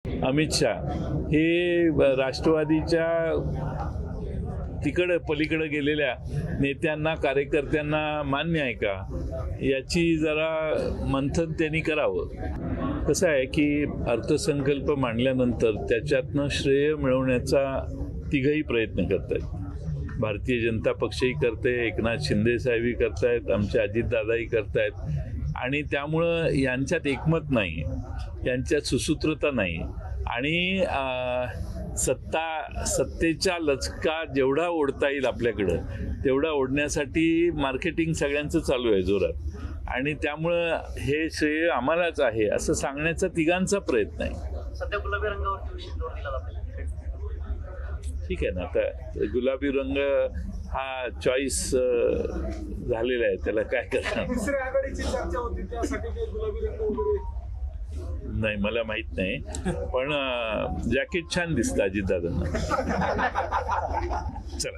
अमित शाह हे राष्ट्रवादीच्या तिकडे पलीकडे गेलेल्या नेत्यांना कार्यकर्त्यांना मान्य आहे का याची जरा मंथन त्यांनी करावं। कसं आहे की अर्थसंकल्प मांडल्यानंतर त्याच्यातनं श्रेय मिळवण्याचा तिघही प्रयत्न करत आहेत। भारतीय जनता पक्षही करते, एकनाथ शिंदे साहेबही करतायत, आमचे अजितदादाही करतायत आणि त्यामुळं यांच्यात एकमत नाही, यांच्यात सुसूत्रता नाही आणि सत्तेचा लचका जेवढा ओढता येईल आपल्याकडं तेवढा ओढण्यासाठी मार्केटिंग सगळ्यांचं चालू आहे जोरात आणि त्यामुळं हे श्रेय आम्हालाच आहे असं सांगण्याचा तिघांचा प्रयत्न आहे। सध्या गुलाबी रंगावरती विशेष जोर दिला जातो। ठीक आहे ना, आता गुलाबी रंग हा चॉईस झालेला आहे, त्याला काय करणार। तिसऱ्या आघाडीची चर्चा होती त्यासाठी काही गुलाबी रंग वगैरे नाही, मला माहित नाही, पण जॅकेट छान दिसतं अजितदादांना। चला।